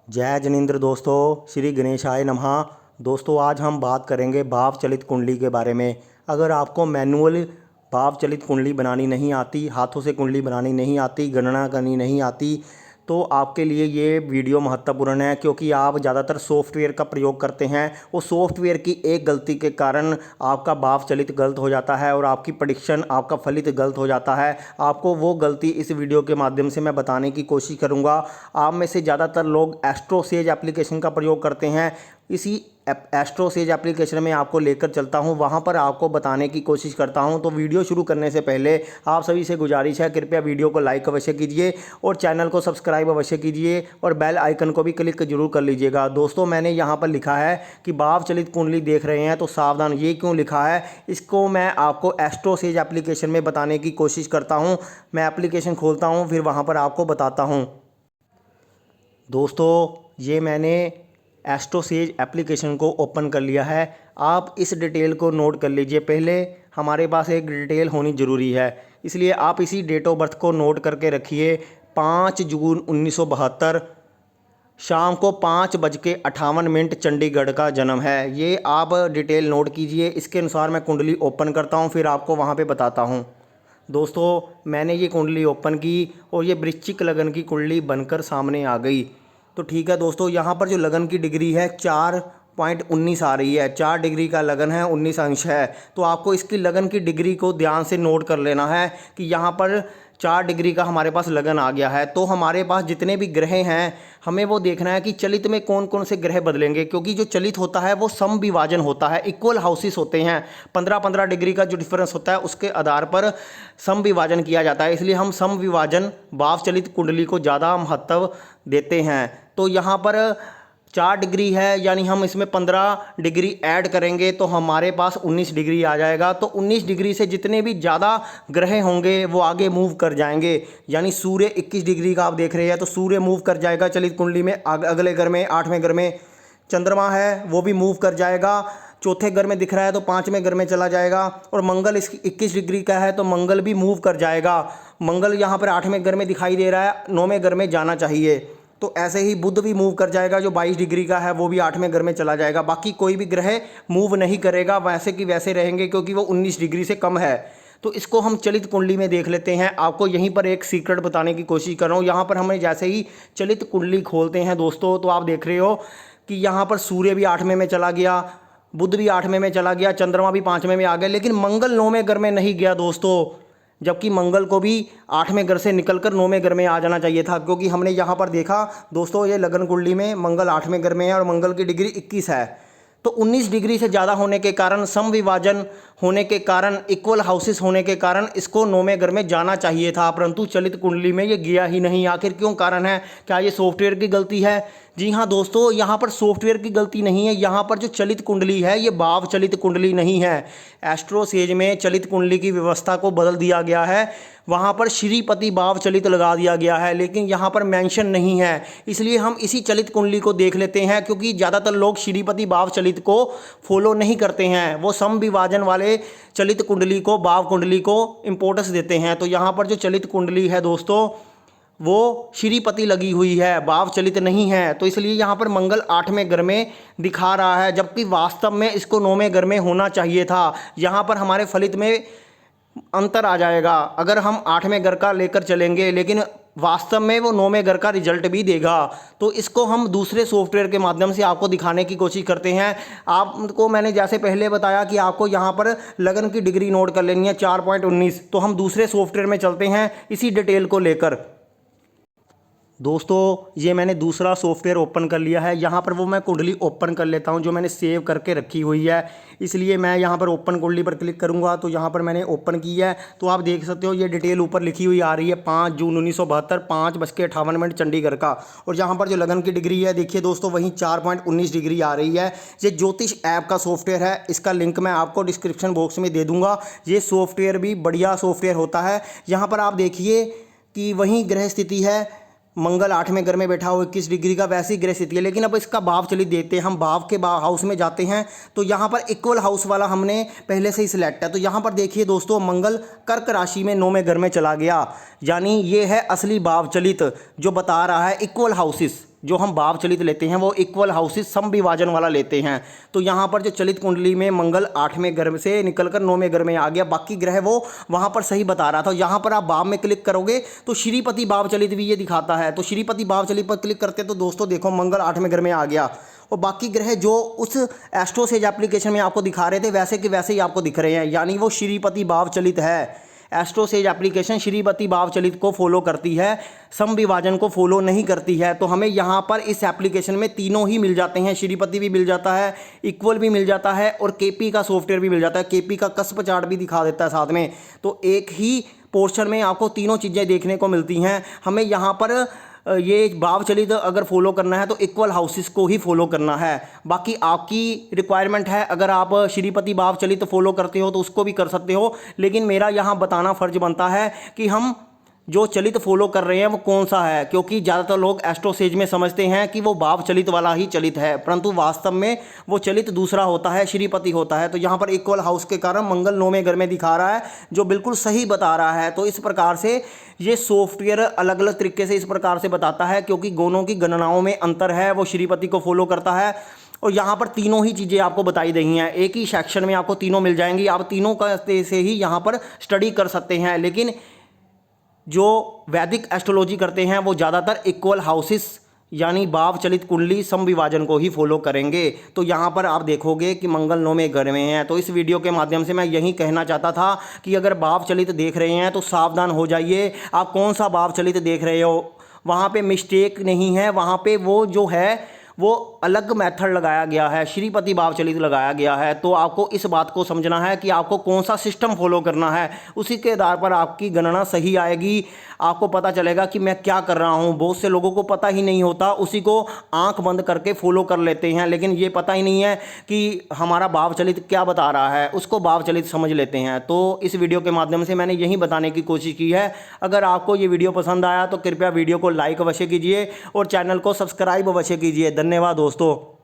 जय जिनेंद्र दोस्तों, श्री गणेशाय नमः। दोस्तों आज हम बात करेंगे भाव चलित कुंडली के बारे में। अगर आपको मैनुअल भाव चलित कुंडली बनानी नहीं आती, हाथों से कुंडली बनानी नहीं आती, गणना करनी नहीं आती, तो आपके लिए ये वीडियो महत्वपूर्ण है, क्योंकि आप ज़्यादातर सॉफ्टवेयर का प्रयोग करते हैं। वो सॉफ्टवेयर की एक गलती के कारण आपका भाव चलित गलत हो जाता है और आपकी प्रेडिक्शन, आपका फलित गलत हो जाता है। आपको वो गलती इस वीडियो के माध्यम से मैं बताने की कोशिश करूँगा। आप में से ज़्यादातर लोग एस्ट्रोसेज एप्लीकेशन का प्रयोग करते हैं। इसी एस्ट्रोसेज एप्लीकेशन में आपको लेकर चलता हूं, वहां पर आपको बताने की कोशिश करता हूं। तो वीडियो शुरू करने से पहले आप सभी से गुजारिश है, कृपया वीडियो को लाइक अवश्य कीजिए और चैनल को सब्सक्राइब अवश्य कीजिए और बेल आइकन को भी क्लिक जरूर कर लीजिएगा। दोस्तों मैंने यहां पर लिखा है कि भाव चलित कुंडली देख रहे हैं तो सावधान। ये क्यों लिखा है, इसको मैं आपको एस्ट्रोसेज एप्लीकेशन में बताने की कोशिश करता हूँ। मैं एप्लीकेशन खोलता हूँ, फिर वहाँ पर आपको बताता हूँ। दोस्तों ये मैंने एस्ट्रोसेज एप्लीकेशन को ओपन कर लिया है। आप इस डिटेल को नोट कर लीजिए। पहले हमारे पास एक डिटेल होनी ज़रूरी है, इसलिए आप इसी डेट ऑफ बर्थ को नोट करके रखिए। 5 जून 1972 शाम को 5:58 चंडीगढ़ का जन्म है। ये आप डिटेल नोट कीजिए। इसके अनुसार मैं कुंडली ओपन करता हूँ, फिर आपको वहाँ पे बताता हूँ। दोस्तों मैंने ये कुंडली ओपन की और ये वृश्चिक लगन की कुंडली बनकर सामने आ गई। तो ठीक है दोस्तों, यहाँ पर जो लगन की डिग्री है 4.19 आ रही है। 4 डिग्री का लगन है, 19 अंश है। तो आपको इसकी लगन की डिग्री को ध्यान से नोट कर लेना है कि यहाँ पर 4 डिग्री का हमारे पास लगन आ गया है। तो हमारे पास जितने भी ग्रह हैं, हमें वो देखना है कि चलित में कौन कौन से ग्रह बदलेंगे, क्योंकि जो चलित होता है वो सम विभाजन होता है, इक्वल हाउसेस होते हैं। 15-15 डिग्री का जो डिफरेंस होता है उसके आधार पर सम विभाजन किया जाता है। इसलिए हम सम विभाजन भाव चलित कुंडली को ज़्यादा महत्व देते हैं। तो यहाँ पर 4 डिग्री है, यानी हम इसमें 15 डिग्री ऐड करेंगे तो हमारे पास 19 डिग्री आ जाएगा। तो 19 डिग्री से जितने भी ज़्यादा ग्रह होंगे वो आगे मूव कर जाएंगे। यानी सूर्य 21 डिग्री का आप देख रहे हैं, तो सूर्य मूव कर जाएगा चलित कुंडली में अगले घर में, 8वें घर में। चंद्रमा है वो भी मूव कर जाएगा। चौथे घर में दिख रहा है तो 5वें घर में चला जाएगा। और मंगल इसकी 21 डिग्री का है तो मंगल भी मूव कर जाएगा। मंगल यहाँ पर 8वें घर में दिखाई दे रहा है, 9वें घर में जाना चाहिए। तो ऐसे ही बुध भी मूव कर जाएगा, जो 22 डिग्री का है वो भी 8वें घर में चला जाएगा। बाकी कोई भी ग्रह मूव नहीं करेगा, वैसे कि वैसे रहेंगे, क्योंकि वो 19 डिग्री से कम है। तो इसको हम चलित कुंडली में देख लेते हैं। आपको यहीं पर एक सीक्रेट बताने की कोशिश कर रहा हूँ। यहाँ पर हमें जैसे ही चलित कुंडली खोलते हैं दोस्तों, तो आप देख रहे हो कि यहाँ पर सूर्य भी 8वें में चला गया, बुध भी 8वें में चला गया, चंद्रमा भी 5वें में आ गया, लेकिन मंगल 9वें घर में नहीं गया दोस्तों। जबकि मंगल को भी 8वें घर से निकलकर 9वें घर में आ जाना चाहिए था, क्योंकि हमने यहाँ पर देखा दोस्तों, ये लगन कुंडली में मंगल 8वें घर में है और मंगल की डिग्री 21 है। तो 19 डिग्री से ज़्यादा होने के कारण, सम विभाजन होने के कारण, इक्वल हाउसेस होने के कारण इसको 9वें घर में जाना चाहिए था, परंतु चलित कुंडली में ये गया ही नहीं। आखिर क्यों कारण है? क्या ये सॉफ्टवेयर की गलती है? जी हाँ दोस्तों, यहाँ पर सॉफ्टवेयर की गलती नहीं है। यहाँ पर जो चलित कुंडली है ये भाव चलित कुंडली नहीं है। एस्ट्रोसेज में चलित कुंडली की व्यवस्था को बदल दिया गया है। वहाँ पर श्रीपति भाव चलित लगा दिया गया है, लेकिन यहाँ पर मेंशन नहीं है। इसलिए हम इसी चलित कुंडली को देख लेते हैं, क्योंकि ज़्यादातर लोग श्रीपति भाव चलित को फॉलो नहीं करते हैं। वो सम विभाजन वाले चलित कुंडली को, भाव कुंडली को इम्पोर्टेंस देते हैं। तो यहाँ पर जो चलित कुंडली है दोस्तों, वो श्रीपति लगी हुई है, भाव चलित नहीं है। तो इसलिए यहाँ पर मंगल 8वें घर में दिखा रहा है, जबकि वास्तव में इसको 9वें घर में होना चाहिए था। यहाँ पर हमारे फलित में अंतर आ जाएगा अगर हम 8वें घर का लेकर चलेंगे, लेकिन वास्तव में वो 9वें घर का रिजल्ट भी देगा। तो इसको हम दूसरे सॉफ्टवेयर के माध्यम से आपको दिखाने की कोशिश करते हैं। आपको मैंने जैसे पहले बताया कि आपको यहाँ पर लगन की डिग्री नोट कर लेनी है 4.19। तो हम दूसरे सॉफ्टवेयर में चलते हैं इसी डिटेल को लेकर। दोस्तों ये मैंने दूसरा सॉफ्टवेयर ओपन कर लिया है। यहाँ पर वो मैं कुंडली ओपन कर लेता हूँ जो मैंने सेव करके रखी हुई है। इसलिए मैं यहाँ पर ओपन कुंडली पर क्लिक करूँगा, तो यहाँ पर मैंने ओपन की है। तो आप देख सकते हो ये डिटेल ऊपर लिखी हुई आ रही है, 5 जून 1972 5:58 चंडीगढ़ का। और यहाँ पर जो लगन की डिग्री है देखिए दोस्तों, वहीं 4.19 डिग्री आ रही है। ये ज्योतिष ऐप का सॉफ्टवेयर है, इसका लिंक मैं आपको डिस्क्रिप्शन बॉक्स में दे दूँगा। ये सॉफ्टवेयर भी बढ़िया सॉफ्टवेयर होता है। यहाँ पर आप देखिए कि वहीं ग्रह स्थिति है, मंगल 8वें घर में बैठा हो 21 डिग्री का, वैसी ग्रह स्थिति है। लेकिन अब इसका भाव चलित देते हैं, हम भाव के हाउस में जाते हैं। तो यहाँ पर इक्वल हाउस वाला हमने पहले से ही सिलेक्ट है। तो यहाँ पर देखिए दोस्तों, मंगल कर्क राशि में 9वें घर में चला गया, यानी ये है असली भाव चलित जो बता रहा है इक्वल हाउसेस। जो हम भाव चलित लेते हैं वो इक्वल हाउसेस समविभाजन वाला लेते हैं। तो यहाँ पर जो चलित कुंडली में मंगल 8वें घर से निकलकर 9वें घर में आ गया, बाकी ग्रह वो वहाँ पर सही बता रहा था। यहाँ पर आप भाव में क्लिक करोगे तो श्रीपति भाव चलित भी ये दिखाता है। तो श्रीपति भाव चलित पर क्लिक करते तो दोस्तों देखो मंगल 8वें घर में आ गया और बाकी ग्रह जो उस एस्ट्रोसेज एप्लीकेशन में आपको दिखा रहे थे वैसे के वैसे ही आपको दिख रहे हैं, यानी वो श्रीपति भाव चलित है। एस्ट्रोसेज एप्लीकेशन श्रीपति भाव चलित को फॉलो करती है, समविभाजन को फॉलो नहीं करती है। तो हमें यहाँ पर इस एप्लीकेशन में तीनों ही मिल जाते हैं, श्रीपति भी मिल जाता है, इक्वल भी मिल जाता है और केपी का सॉफ्टवेयर भी मिल जाता है। केपी का कस्प चार्ट भी दिखा देता है साथ में। तो एक ही पोर्शन में आपको तीनों चीज़ें देखने को मिलती हैं। हमें यहाँ पर ये भाव चलित अगर फॉलो करना है तो इक्वल हाउसेस को ही फॉलो करना है। बाकी आपकी रिक्वायरमेंट है, अगर आप श्रीपति भाव चलित फॉलो करते हो तो उसको भी कर सकते हो, लेकिन मेरा यहाँ बताना फ़र्ज बनता है कि हम जो चलित फॉलो कर रहे हैं वो कौन सा है, क्योंकि ज़्यादातर लोग एस्ट्रोसेज में समझते हैं कि वो भाव चलित वाला ही चलित है, परंतु वास्तव में वो चलित दूसरा होता है, श्रीपति होता है। तो यहाँ पर इक्वल हाउस के कारण मंगल 9वें घर में दिखा रहा है, जो बिल्कुल सही बता रहा है। तो इस प्रकार से ये सॉफ्टवेयर अलग अलग तरीके से इस प्रकार से बताता है, क्योंकि दोनों की गणनाओं में अंतर है। वो श्रीपति को फॉलो करता है और यहाँ पर तीनों ही चीज़ें आपको बताई गई हैं, एक ही सेक्शन में आपको तीनों मिल जाएंगी। आप तीनों का से ही यहाँ पर स्टडी कर सकते हैं। लेकिन जो वैदिक एस्ट्रोलॉजी करते हैं वो ज़्यादातर इक्वल हाउसेस यानी भाव चलित कुंडली समविभाजन को ही फॉलो करेंगे। तो यहाँ पर आप देखोगे कि मंगल 9वें घर में है। तो इस वीडियो के माध्यम से मैं यही कहना चाहता था कि अगर भाव चलित देख रहे हैं तो सावधान हो जाइए। आप कौन सा भाव चलित देख रहे हो, वहाँ पे मिस्टेक नहीं है, वहाँ पे वो जो है वो अलग मेथड लगाया गया है, श्रीपति भाव चलित लगाया गया है। तो आपको इस बात को समझना है कि आपको कौन सा सिस्टम फॉलो करना है, उसी के आधार पर आपकी गणना सही आएगी। आपको पता चलेगा कि मैं क्या कर रहा हूँ। बहुत से लोगों को पता ही नहीं होता, उसी को आंख बंद करके फॉलो कर लेते हैं, लेकिन ये पता ही नहीं है कि हमारा भाव चलित क्या बता रहा है, उसको भाव चलित समझ लेते हैं। तो इस वीडियो के माध्यम से मैंने यही बताने की कोशिश की है। अगर आपको ये वीडियो पसंद आया तो कृपया वीडियो को लाइक अवश्य कीजिए और चैनल को सब्सक्राइब अवश्य कीजिए। धन्यवाद दोस्तों।